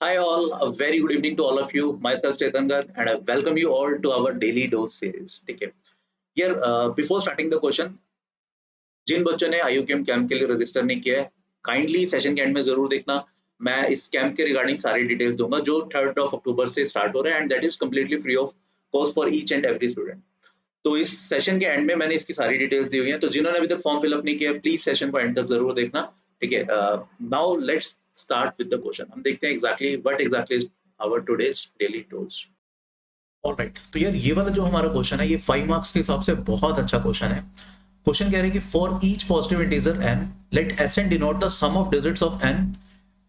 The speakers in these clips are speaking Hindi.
Hi all, a very good evening to all of you. Myself Chetangar and I welcome you all to our daily dose series. ठीक है. Here, before starting the question, जिन बच्चों ने IUCAM कैंप के लिए रजिस्टर नहीं किया है, काइंडली सेशन के एंड में जरूर देखना. मैं इस कैंप के रिगार्डिंग सारी डिटेल्स दूंगा जो 3rd of October से स्टार्ट हो रहा है and that is completely free of cost for each and every student. तो इस सेशन के एंड में मैंने इसकी सारी डिटेल्स दी हुई हैं, तो जिन्होंने अभी तक फॉर्म फिलअप नहीं किया प्लीज सेशन को एंड तक जरूर देखना. ठीक है. Now let's start with the question. हम देखते हैं exactly what exactly is our today's daily dose. Alright, तो यार ये वाला जो हमारा क्वेश्चन है ये 5 मार्क्स के हिसाब से बहुत अच्छा क्वेश्चन है. क्वेश्चन कह रहे हैं कि for each positive integer n let Sn denote the sum of digits of n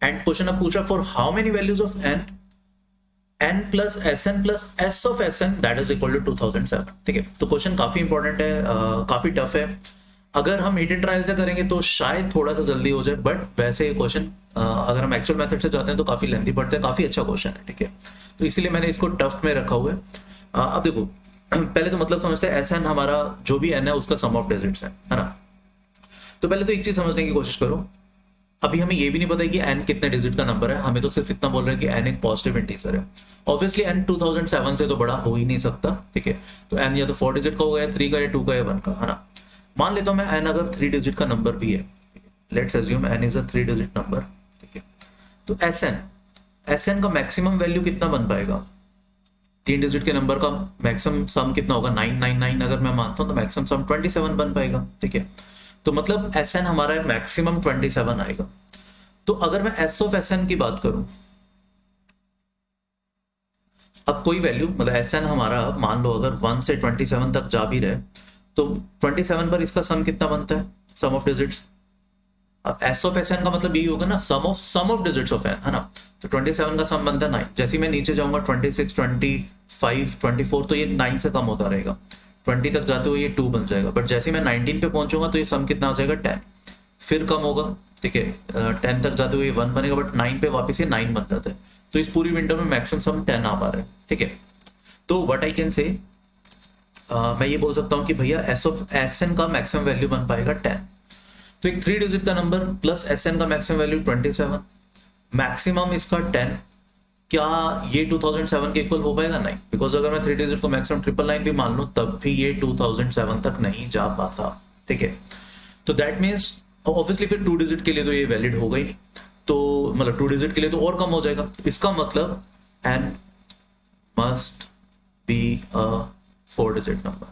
and question अब पूछा for how many values of n plus Sn plus s of Sn that is equal to 2007. ठीक है, तो क्वेश्चन काफी इंपॉर्टेंट है, काफी टफ है. अगर हम हिट एंड ट्रायल से करेंगे तो शायद थोड़ा सा जल्दी हो जाए, बट वैसे ये क्वेश्चन अगर हम एक्चुअल मेथड से जाते हैं तो काफी लेंथी पड़ता है. काफी अच्छा क्वेश्चन है. ठीक है, तो इसीलिए मैंने इसको टफ में रखा हुआ है. अब देखो, पहले तो मतलब समझते हैं Sn हमारा जो भी n है उसका सम ऑफ डिजिट्स है ना. तो पहले तो एक चीज समझने की कोशिश करो. अभी हमें ये भी नहीं पता है कि n कितने डिजिट का नंबर है, हमें तो सिर्फ इतना बोल रहे हैं कि n एक पॉजिटिव इंटीजर है. ऑब्वियसली n 2007 से तो बड़ा हो ही नहीं सकता. ठीक है, तो n या तो 4 डिजिट का होगा या 3 का या 2 का या 1 का, है ना. मान लेता हूं मैं n अगर 3 डिजिट का नंबर भी है, let's assume n is a 3 digit number. ठीक है, तो Sn का मैक्सिमम वैल्यू कितना बन पाएगा? 3 डिजिट के नंबर का मैक्सिमम सम कितना होगा? 999. अगर मैं मानता हूं तो मैक्सिमम सम 27 बन पाएगा. ठीक है, तो मतलब Sn हमारा मैक्सिमम 27 आएगा. तो अगर मैं S ऑफ Sn की बात करूं, अब कोई वैल्यू मतलब Sn हमारा मान लो अगर 1 से 27 तक जा भी रहे तो 27 पर इसका सम कितना बनता है? सम ऑफ डिजिट्स. अब S ऑफ Sn का मतलब यही होगा ना, सम ऑफ डिजिट्स ऑफ n, है ना. तो 27 का सम बनता है 9. जैसे मैं नीचे जाऊंगा 26, 25, 24 तो ये 9 से कम होता रहेगा. 20 तक जाते हुए ये 2 बन जाएगा. बट जैसे मैं 19 पे पहुंचूंगा तो ये सम कितना आ जाएगा? 10. फिर कम होगा. ठीक है, 10 तक जाते हुए ये 1 बनेगा, बट 9 पे वापस ये 9 बन जाता है. तो इस पूरी विंडो में मैक्सिमम सम 10 आ पा रहा है. ठीक है, तो व्हाट आई कैन से, मैं ये बोल सकता हूँ कि भैया S ऑफ Sn का मैक्सिमम वैल्यू बन पाएगा 10. तो एक 3 डिजिट का नंबर प्लस Sn का मैक्सिमम वैल्यू 27, मैक्सिमम इसका 10. क्या ये 2007 के इक्वल हो पाएगा? नहीं, बिकॉज अगर मैं 3 डिजिट को मैक्सिमम 999 भी मान लूं तब भी ये 2007 तक नहीं जा पाता. ठीक है, तो दैट मीन्स ऑब्वियसली फिर 2 डिजिट के लिए तो ये वैलिड होगा ही नहीं. तो मतलब 2 डिजिट के लिए तो और कम हो जाएगा. इसका मतलब n must be a 4 digit number.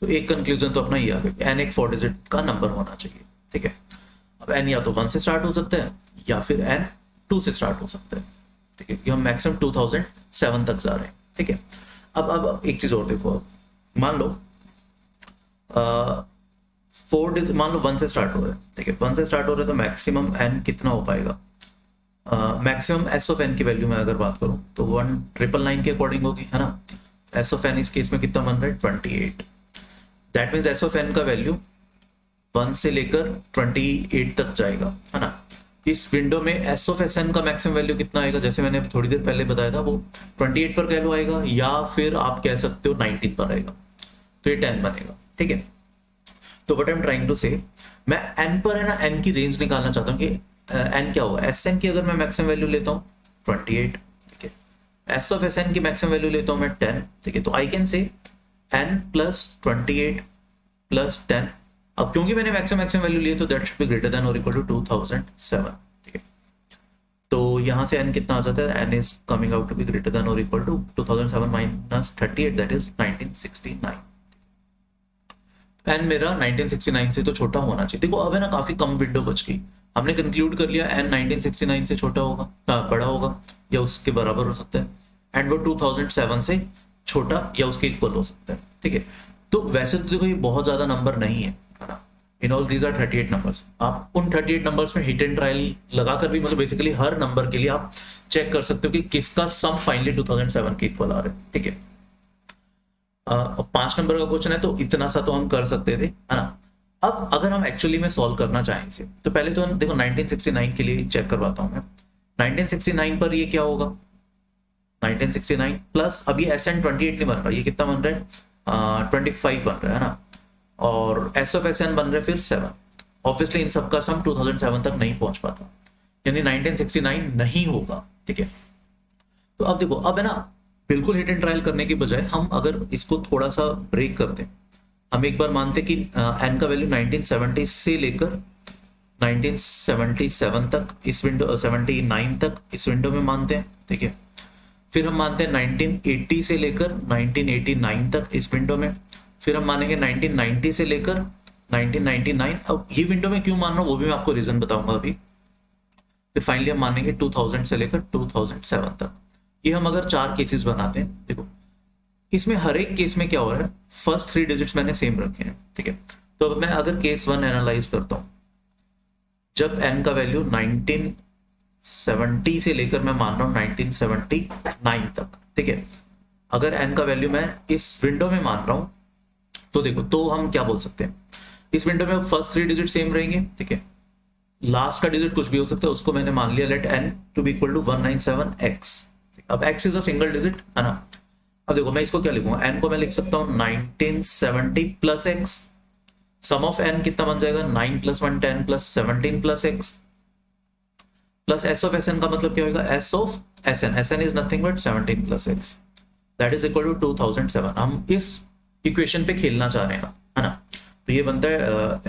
तो एक कंक्लूजन तो अपना ये आ गया कि n एक 4 डिजिट का नंबर होना चाहिए. ठीक है, अब n या तो 1 से स्टार्ट हो सकता है या फिर n 2 से स्टार्ट हो सकता है. ठीक है, हम मैक्सिमम 2007 तक जा रहे हैं. ठीक है, अब एक चीज और देखो. अब मान लो 4 डिजिट, मान लो 1 से स्टार्ट हो रहा है. ठीक है, 1 से स्टार्ट हो रहा है तो मैक्सिमम n कितना हो पाएगा? मैक्सिमम S ऑफ n की वैल्यू मैं अगर बात करूं तो 1999 के अकॉर्डिंग होगी, है ना. S ऑफ n इस केस में कितना बन रहा है? 28. That means S of n का वैल्यू 1 से लेकर 28 तक जाएगा, है ना. इस विंडो में S ऑफ Sn का मैक्सिमम वैल्यू कितना आएगा? जैसे मैंने थोड़ी देर पहले बताया था, वो 28 पर कह लो आएगा, या फिर आप कह सकते हो 19 पर आएगा. तो ये 10 बनेगा. ठीक है, तो what I am trying to say, मैं n पर है ना n की रेंज निकालना चाहता हूँ कि n क्या होगा. Sn की अगर मैं मैक्सिमम वैल्यू लेता हूँ 28. ठीक है, S ऑफ Sn की मैक्सिमम वैल्यू लेता हूँ मैं 10. ठीक है, तो I can say n plus 28 plus 10. अब क्योंकि मैंने मैक्सिमम वैल्यू ली है तो that should B greater than और इक्वल टू 2007. ठीक है, तो यहां से n कितना आ जाता है? n is coming out to be greater than और equal to 2007 minus 38, that is 1969. n मेरा 1969 से तो छोटा होना चाहिए. देखो अब है ना काफी कम विंडो बच गई. हमने कंक्लूड कर लिया n 1969 से छोटा होगा, बड़ा होगा या उसके बराबर हो सकता है, एंड वो 2007 से छोटा या उसके इक्वल हो सकता है. ठीक है, तो वैसे तो देखो ये बहुत ज्यादा नंबर नहीं है ना. In all these are 38 numbers. आप उन 38 नंबर्स में हिट एंड ट्रायल लगाकर भी मतलब बेसिकली हर नंबर के लिए आप चेक कर सकते हो कि किसका सम फाइनली 2007 के इक्वल आ रहा है. ठीक है, 5 नंबर का क्वेश्चन है तो इतना सा तो हम कर सकते थे, है ना. अब अगर हम एक्चुअली में सॉल्व करना चाहें इसे तो पहले तो देखो 1969 के लिए चेक करवाता हूं मैं. 1969 पर ये क्या होगा? 1969 प्लस अब ये Sn 28 नहीं बन रहा, ये कितना बन रहा है? 25 बन रहा है ना. और S ऑफ Sn बन रहा है फिर 7. ऑब्वियसली इन सबका सम 2007 तक नहीं पहुंच पाता. यानी 1969 नहीं होगा, ठीक है। तो अब देखो, अब है ना, बिल्कुल हिट एंड ट्रायल करने की बजाय हम अगर इसको थोड़ा सा ब्रेक करते हैं, हम एक बार मानते कि एन का वैल्यू 1970 से लेकर 1977 तक इस विंडो 79 तक इस विंडो में मानते हैं, ठीक है। फिर हम मानते हैं 1980 से लेकर 1989 तक इस विंडो में। फिर हम मानेंगे 1990 से लेकर 1999। अब ये विंडो में क्यों मान रहा हूँ वो भी मैं आपको रीजन बताऊंगा अभी। फिर फाइनली हम मानेंगे 2000 से लेकर 2007 तक। ये हम अगर 4 केसेस बनाते हैं, देखो इसमें हर एक केस में क्या हो रहा है, फर्स्ट 3 डिजिट्स मैंने सेम रखे हैं, ठीक है। तो अब मैं अगर केस 1 एनालाइज करता हूं, जब n का वैल्यू 1970 से लेकर मैं मान रहा हूं 1979 तक, ठीक है। अगर n का वैल्यू मैं इस विंडो में मान रहा हूं, तो देखो, तो हम क्या बोल सकते हैं, इस विंडो में फर्स्ट 3 डिजिट सेम रहेंगे, ठीक है। लास्ट का डिजिट कुछ भी हो सकता है, उसको मैंने मान लिया let n to be equal to 197x। अब x is a single digit, है ना। अब देखो मैं इसको क्या लिखूंगा, n को मैं लिख सकता हूं 1970 plus x। Sum of n कितना बन जाएगा, 9 plus 1 10 plus 17 plus x plus s of sn का मतलब क्या होगा, s of sn is nothing but 17 plus x that is equal to 2007। हम इस इक्वेशन पे खेलना चाह रहे हैं, है ना। तो ये बनता है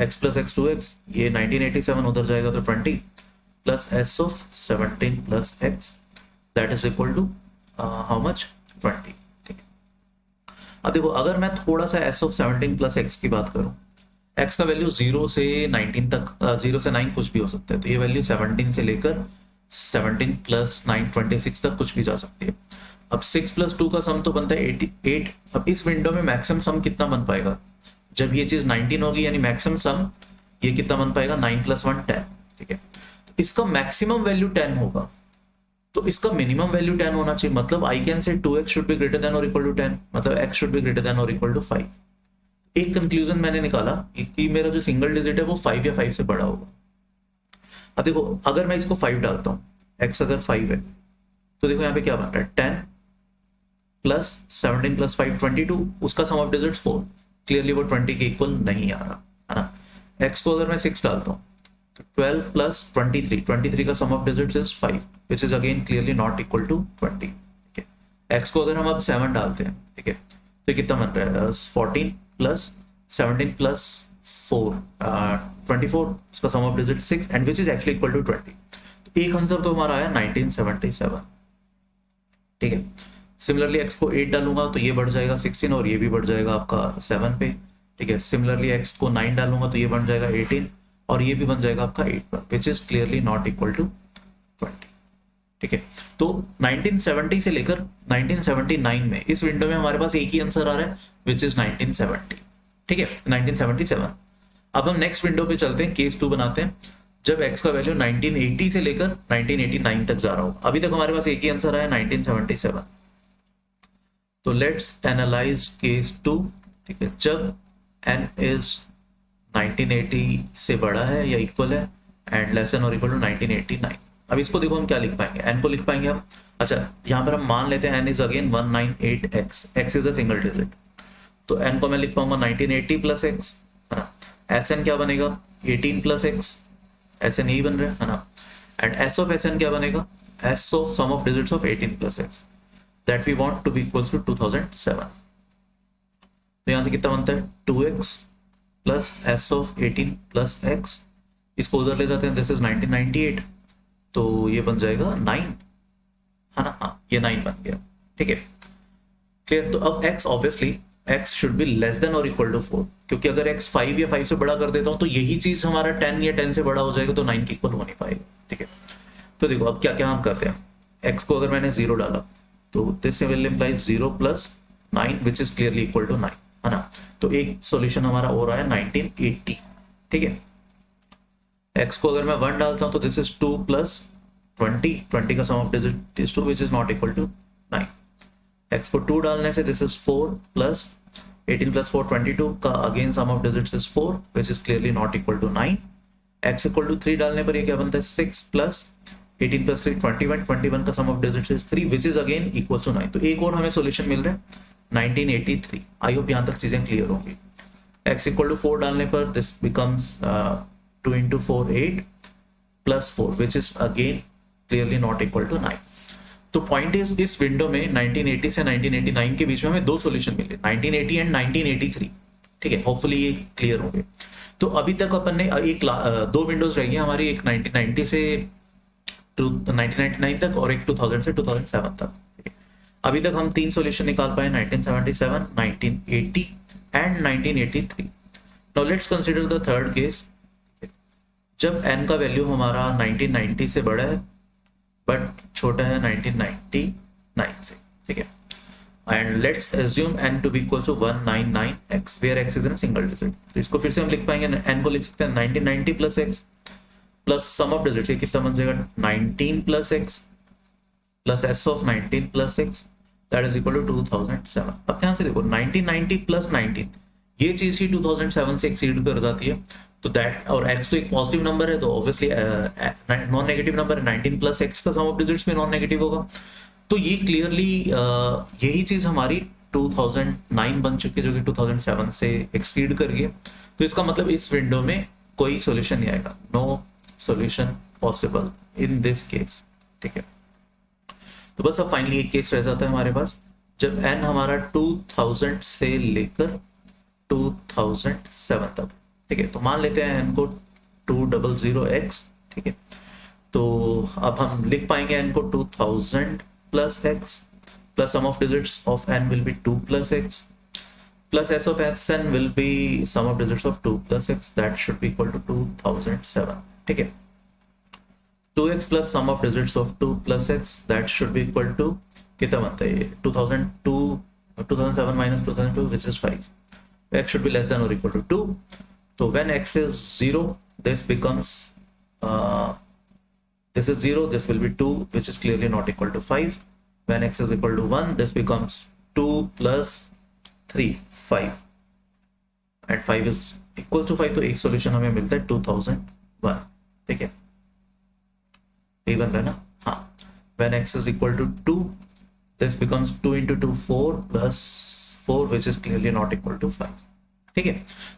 x प्लस एक्स 2x, ये 1987 उधर जाएगा तो 20 plus s of 17 plus x that is equal to how much, 20, ठीक है। अब देखो अगर मैं थोड़ा सा s ऑफ 17 प्लस x की बात करूं, x का वैल्यू 0 से 19 तक, 0 से 9 कुछ भी हो सकता है, तो ये वैल्यू 17 से लेकर 17 प्लस 9 26 तक कुछ भी जा सकती है। अब 6 प्लस 2 का सम तो बनता है 88। अब इस विंडो में मैक्सिमम सम कितना बन पाएगा, जब ये चीज 19 होगी, यानी मैक्सिमम सम ये कितना बन पाएगा, 9 प्लस 1 10, ठीक है। तो इसका मैक्सिमम वैल्यू 10 होगा, तो इसका मिनिमम वैल्यू 10 होना चाहिए। मतलब I can say 2x should be greater than और इक्वल टू 10, मतलब x should be greater than और इक्वल टू 5। एक कंक्लूजन मैंने निकाला कि मेरा जो सिंगल डिजिट है वो 5 या 5 से बड़ा होगा। अब देखो अगर मैं इसको 5 डालता हूँ, x अगर 5 है, तो देखो यहाँ पे क्या बन रहा है, 10 प्लस 17 प्लस 5 22, उसका सम ऑफ डिजिट 4, क्लियरली वो 20 के इक्वल नहीं आ रहा, है ना। x को अगर मैं 6 डालता हूँ, तो 12 प्लस 23 का sum of digits is 5 which is again clearly not equal to 20, ठीक है। x को अगर हम अब 7 डालते हैं, ठीक है, तो कितना बन रहा है, 14 प्लस 17 प्लस 4 24, उसका sum of digit 6 and which is actually equal to 20। तो एक आंसर तो हमारा आया 1977, ठीक है। सिमिलरली x को 8 डालूंगा तो ये बढ़ जाएगा 16 और ये भी बढ़ जाएगा आपका 7 पे, ठीक है। सिमिलरली x को 9 डालूंगा तो ये बन जाएगा 18 और ये भी बन जाएगा आपका 8 पर, which is clearly not equal to 20, ठीक है। तो 1970 से लेकर 1979 में इस विंडो में हमारे पास एक ही आंसर आ रहा है विच इज 1970, ठीक है, 1977। अब हम नेक्स्ट विंडो पे चलते हैं, केस 2 बनाते हैं, जब x का वैल्यू 1980 से लेकर 1989 तक जा रहा हो। अभी तक हमारे पास एक ही आंसर आया 1977। तो लेट्स एनालाइज केस 2, ठीक है, जब n इज 1980 से बड़ा है या इक्वल है एंड लेस देन और इक्वल टू 1989। अब इसको देखो हम क्या लिख पाएंगे, n को लिख पाएंगे हम, अच्छा यहाँ पर हम मान लेते हैं n is again 198x, x is a single digit, तो n को मैं लिख पाऊंगा 1980 प्लस x, है ना। sn क्या बनेगा, 18 प्लस x, sn यही बन रहा है ना। एंड s ऑफ sn क्या बनेगा, s of sum of digits of 18 plus x that we want to be equals to 2007। तो यहाँ से कितना बनता है, 2x plus s of 18 plus x, इसको उधर ले जाते हैं, दिस इज 1998, तो ये बन जाएगा 9, है ना, हाँ ये 9 बन गया, ठीक है, क्लियर। तो अब x obviously x should be less than और इक्वल टू 4, क्योंकि अगर x 5 या 5 से बड़ा कर देता हूं तो यही चीज हमारा 10 या 10 से बड़ा हो जाएगा, तो 9 के इक्वल हो नहीं पाएगा, ठीक है। तो देखो अब क्या क्या हम करते हैं, x को अगर मैंने 0 डाला तो this will implies 0 plus 9 which is clearly equal to 9, है ना। तो एक सॉल्यूशन हमारा और आया 1980, ठीक है। x को अगर मैं 1 डालता हूं तो दिस इज 2 प्लस 20 का sum of digit is 2 which is not equal to 9। x को 2 डालने से दिस इज 4 प्लस 18 प्लस 4 22 का again sum of digits is 4 which is clearly not equal to 9। x equal to 3 डालने पर ये क्या बनता है, 6 प्लस 18 प्लस 3 21 का sum of digits is 3 which is again equal to 9। तो एक और हमें सॉल्यूशन मिल रहा है 1983। आई होप यहां तक चीजें क्लियर होंगी। x इक्वल टू 4 डालने पर this becomes 2 into 4 8 plus 4 which is again clearly not equal to 9। तो पॉइंट इज इस विंडो में 1980 से 1989 के बीच में हमें दो सॉल्यूशन मिले, 1980 एंड 1983। ठीक है, होपफुली ये क्लियर हो गए। तो अभी तक अपन ने दो विंडोज रह गई हमारी, एक 1990 से 1999 तक और एक 2000 से 2007 तक। अभी तक हम तीन सॉल्यूशन निकाल पाए, 1977, 1980 and 1983। Now let's consider the third case, जब n का वैल्यू हमारा 1990 से बड़ा है बट छोटा है 1999 से। ठीक है, and let's assume n to be equal to 199x where x is in single digit. तो इसको फिर से हम लिख पाएंगे, n को लिख सकते हैं 1990 plus x plus sum of digits, ये कितना बन जाएगा 19 plus x plus s of 19 plus x that is equal to 2007। अब ध्यान से देखो 1990 प्लस 19 ये चीज ही 2007 से एक्सीड कर जाती है, तो दैट और x तो एक पॉजिटिव नंबर है तो ऑब्वियसली नॉन नेगेटिव नंबर है, 19 प्लस x का सम ऑफ डिजिट्स में नॉन नेगेटिव होगा। तो ये क्लियरली यही चीज हमारी 2009 बन चुकी है जो कि 2007 से एक्सीड कर गई है। तो इसका मतलब इस विंडो में कोई सॉल्यूशन नहीं आएगा, no solution possible in this case. ठीक है, तो बस अब फाइनली एक केस रह जाता है हमारे पास, जब n हमारा 2000 से लेकर 2007 तक। ठीक है, तो मान लेते हैं n को 200x। ठीक है, तो अब हम लिख पाएंगे n को 2000 plus x plus sum of digits of n will be 2 plus x plus s of sn will be sum of digits of 2 plus x that should be equal to 2007। ठीक है, 2x plus sum of digits of 2 plus x that should be equal to कितना बनता है ये 2007 minus 2002 which is 5। x should be less than or equal to 2. So when x is 0, this becomes this is 0, this will be 2, which is clearly not equal to 5. When x is equal to 1, this becomes 2 plus 3, 5, and 5 is equal to 5. तो एक सॉल्यूशन हमें मिलता है 2001। ठीक है, यही बन रहा है ना। हाँ, when x is equal to 2, this becomes 2 into 2 4 plus 4 which is clearly not equal to 5। ठीक है,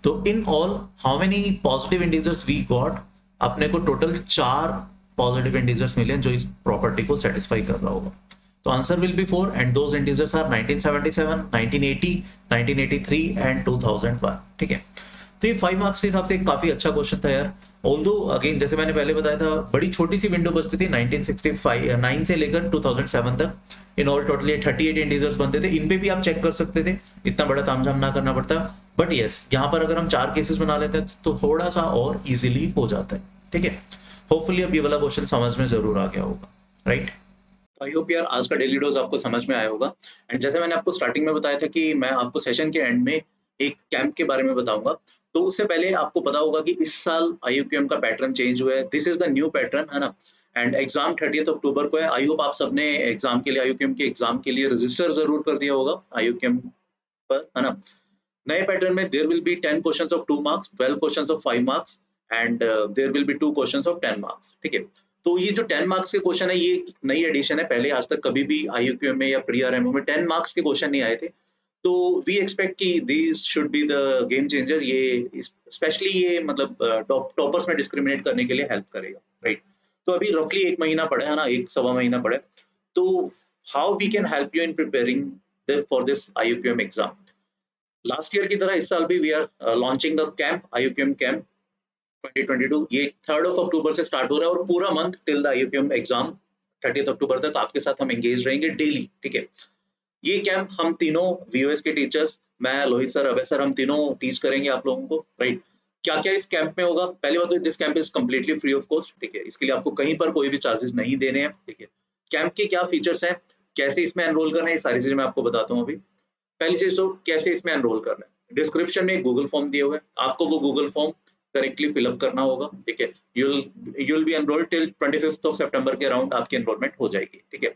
तो in all how many positive integers we got? अपने को टोटल 4 पॉजिटिव इंटीजर्स मिले जो इस प्रॉपर्टी को सेटिस्फाई कर रहा होगा। तो answer will be 4 and those integers are 1977, 1980, 1983 and 2001। ठीक है, तो ये 5 मार्क्स के हिसाब से एक काफी अच्छा क्वेश्चन था यार। ऑल्दो अगेन जैसे मैंने पहले बताया था, बड़ी छोटी सी विंडो बचती थी 1965 से लेकर 2007 तक। इन ऑल टोटल 38 इंटीजर्स बनते थे। इन पे भी आप चेक कर सकते थे, इतना बड़ा तामझाम ना करना पड़ता। बट यस, यहाँ पर अगर हम 4 केसेस बना लेते हैं तो थोड़ा सा और इजीली हो जाता है। ठीक है, होपफुली अब ये वाला क्वेश्चन समझ में जरूर आ गया होगा, राइट। आई होप यार आज का डेली डोज आपको समझ में आया होगा। एंड जैसे मैंने आपको स्टार्टिंग में बताया था कि मैं आपको सेशन के एंड में एक कैंप के बारे में बताऊंगा, तो उससे पहले आपको पता होगा कि इस साल IUQM का पैटर्न चेंज हुआ है। This is the new pattern, है ना। एंड एग्जाम 30 अक्टूबर को है। आई होप आप सबने एग्जाम के लिए IUQM के एग्जाम के लिए रजिस्टर जरूर कर दिया होगा IUQM पर, है ना। नए पैटर्न में there will be 10 questions of 2 marks, 12 questions of 5 marks and there will be 2 questions of 10 marks. ठीक है, तो ये जो 10 मार्क्स के क्वेश्चन है ये नई एडिशन है। पहले आज तक कभी भी IUQM में या प्री RMO में 10 मार्क्स के क्वेश्चन नहीं आए थे। तो वी एक्सपेक्ट कि these should be the game changer. ये स्पेशली ये मतलब टॉपर्स में डिस्क्रिमिनेट करने के लिए हेल्प करेगा, राइट। तो अभी रफली 1 महीना पड़ा है ना, 1 सवा महीना पड़ा है। तो how we can help you in preparing for this IUQM exam. Last year की तरह इस साल भी we are launching the camp, IUQM camp 2022। ये 3 अक्टूबर से स्टार्ट हो रहा है और पूरा month till the IUQM exam 30 अक्टूबर तक आपके साथ हम एंगेज रहेंगे डेली। ठीक है, ये कैंप हम तीनों VOS के टीचर्स, मैं, लोहित सर, अभय सर, हम तीनों टीच करेंगे आप लोगों को, राइट। क्या क्या इस कैंप में होगा? पहली बात तो this camp is completely free of cost. ठीक है, इसके लिए आपको कहीं पर कोई भी चार्जेस नहीं देने हैं। ठीक है, कैंप के क्या फीचर्स हैं, कैसे इसमें एनरोल करना है, ये सारी चीजें मैं आपको बताता हूँ अभी। पहली चीज तो कैसे इसमें एनरोल करना है। डिस्क्रिप्शन में एक गूगल फॉर्म दिया हुआ है, आपको वो गूगल फॉर्म करेक्टली फिलअप करना होगा। ठीक है, you'll be enrolled till 25th of September के अराउंड आपकी एनरोलमेंट हो जाएगी। ठीक है,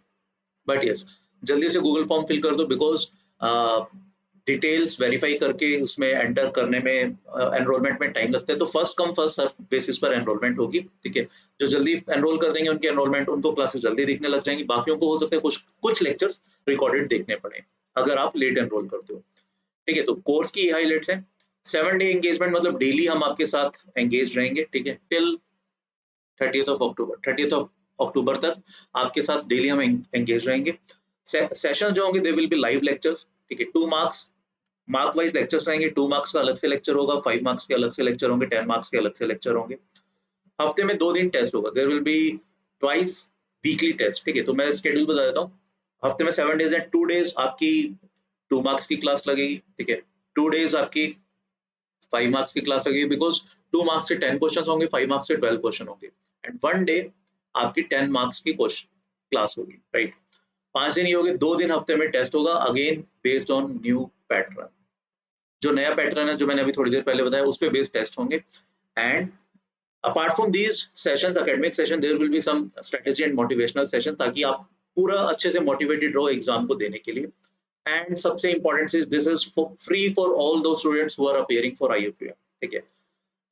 बट यस जल्दी से गूगल फॉर्म फिल कर दो, बिकॉज डिटेल्स वेरीफाई करके उसमें एंटर करने में एनरोलमेंट में टाइम लगता है। तो first come first serve basis पर एनरोलमेंट होगी। ठीक है, जो जल्दी एनरोल कर देंगे उनके एनरोलमेंट, उनको क्लासेस जल्दी दिखने लग जाएंगी। बाकियों को हो सकता है कुछ लेक्चर्स रिकॉर्डेड देखने पड़े अगर आप लेट एनरोल करते हो। ठीक है, तो कोर्स की हाईलाइट्स हैं। 7 डे एंगेजमेंट मतलब डेली हम आपके साथ एंगेज रहेंगे। ठीक है, टिल 30th ऑफ अक्टूबर तक आपके साथ डेली हम एंगेज रहेंगे। सेशन जो होंगे they will be live lectures, ठीक है। 2 मार्क्स मार्क वाइज लेक्चर्स रहेंगे। 2 मार्क्स का अलग से लेक्चर होगा, 5 मार्क्स के अलग से लेक्चर होंगे, 10 मार्क्स के अलग से लेक्चर होंगे। हफ्ते में 2 दिन टेस्ट होगा, there will be twice weekly test, ठीक है। तो मैं स्केड्यूल बता देता हूँ। हफ्ते में 7 डेज एंड 2 डेज आपकी 2 मार्क्स की क्लास लगेगी, ठीक है। 2 डेज आपकी 5 मार्क्स की क्लास लगेगी, बिकॉज 2 मार्क्स से 10 क्वेश्चन होंगे, 5 मार्क्स से 12 क्वेश्चन होंगे, एंड 1 डे आपकी 10 मार्क्स की क्वेश्चन क्लास होगी, राइट। 5 दिन ये हो गए, 2 दिन हफ्ते में टेस्ट होगा, again based on new pattern. जो नया पैटर्न है जो मैंने अभी थोड़ी देर पहले बताया उस पे बेस्ड टेस्ट होंगे। And apart from these sessions, academic session, there will be some strategy and motivational session, ताकि आप पूरा अच्छे से मोटिवेटेड रहो एग्जाम को देने के लिए। एंड सबसे इंपॉर्टेंट चीज, this is free for all those students who are appearing for IUQM, ठीक है।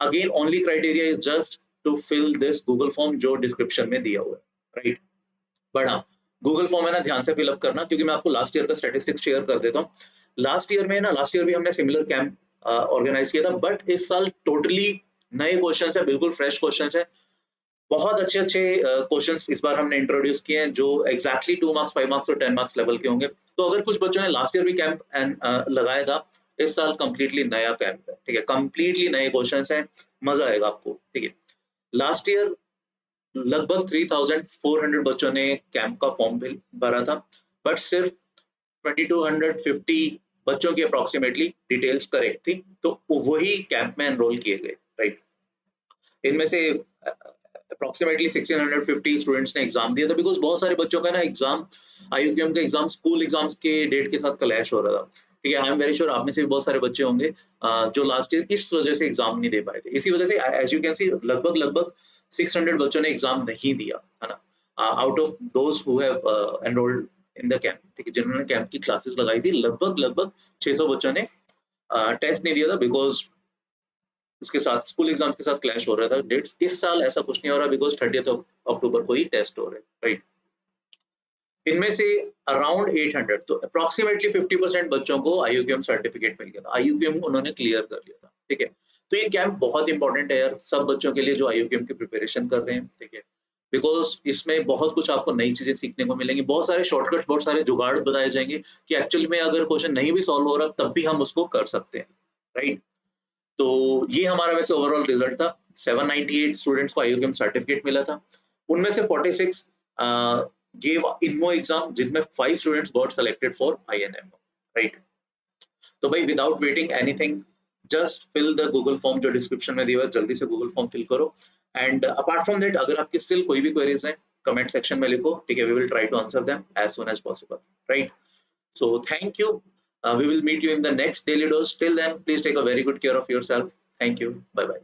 Again only criteria is just to fill this Google form जो डिस्क्रिप्शन में दिया हुआ है, राइट। बट हाँ, गूगल फॉर्म है ना, ध्यान से फिलअप करना, क्योंकि मैं आपको लास्ट ईयर का स्टेटिस्टिक्स शेयर कर देता हूँ। लास्ट ईयर भी हमने सिमिलर कैंप ऑर्गेनाइज किया था, बट इस साल टोटली नए क्वेश्चन है, बिल्कुल फ्रेश क्वेश्चन है। बहुत अच्छे अच्छे क्वेश्चंस इस बार हमने इंट्रोड्यूस किए हैं जो एग्जैक्टली 2 मार्क्स, 5 मार्क्स और 10 मार्क्स लेवल के होंगे। तो अगर कुछ बच्चों ने लास्ट ईयर भी कैंप लगाया था, इस साल कंप्लीटली नया कैंप है, ठीक है। कंप्लीटली नए क्वेश्चंस हैं, मजा आएगा आपको, ठीक है। लास्ट ईयर लगभग 3,400 बच्चों ने कैंप का फॉर्म भरा था, बट सिर्फ 2,250 बच्चों की अप्रोक्सीमेटली डिटेल्स करेक्ट थी, तो वही कैंप में एनरोल किए गए, राइट। इनमें से अप्रोक्सीमेटली 1,650 स्टूडेंट्स ने एग्जाम दिया था, बिकॉज बहुत सारे बच्चों का ना एग्जाम, IUQM का एग्जाम स्कूल एग्जाम्स के डेट के साथ क्लैश हो रहा था, ठीक है। आई एम वेरी श्योर आप में से भी बहुत सारे बच्चे होंगे जो लास्ट ईयर इस वजह से एग्जाम नहीं दे पाए थे। इसी वजह से एज यू कैन सी लगभग 600 बच्चों ने एग्जाम नहीं दिया, है ना, out of those who have enrolled in the camp, ठीक है। जिन्होंने कैंप की क्लासेस लगाई थी, लगभग 600 बच्चों ने टेस्ट नहीं दिया था, बिकॉज उसके साथ स्कूल एग्जाम्स के साथ क्लैश हो रहा था डेट्स। इस साल ऐसा कुछ नहीं हो रहा, बिकॉज 30th अक्टूबर को ही टेस्ट हो रहे हैं, राइट। इनमें से अराउंड 800, तो अप्रोक्सीमेटली 50% बच्चों को IUQM सर्टिफिकेट मिल गया था, IUQM उन्होंने क्लियर कर लिया था, ठीक है। तो ये कैंप बहुत इंपॉर्टेंट है यार, सब बच्चों के लिए जो IUQM की प्रिपरेशन कर रहे हैं, ठीक है। बिकॉज इसमें बहुत कुछ आपको नई चीजें सीखने को मिलेंगी, बहुत सारे शॉर्टकट्स, बहुत सारे जुगाड़ बताए जाएंगे कि एक्चुअली में अगर क्वेश्चन नहीं भी सॉल्व हो रहा तब भी हम उसको कर सकते हैं, राइट। तो ये हमारा वैसे ओवरऑल रिजल्ट था। 798 स्टूडेंट्स को IUQM सर्टिफिकेट मिला था, उनमें से 46 gave INMO एग्जाम, जिनमें 5 students got selected for INMO, right. तो भाई without waiting anything, just fill the Google form जो डिस्क्रिप्शन में दिया हुआ है, जल्दी से गूगल फॉर्म फिल करो। एंड अपार्ट फ्रॉम दैट, अगर आपकी स्टिल कोई भी क्वेरीज हैं, कमेंट सेक्शन में लिखो, ठीक है। We will try to answer them as soon as possible, right. So thank you. We will meet you in the next daily dose. Till then, please take a very good care of yourself. Thank you. Bye bye.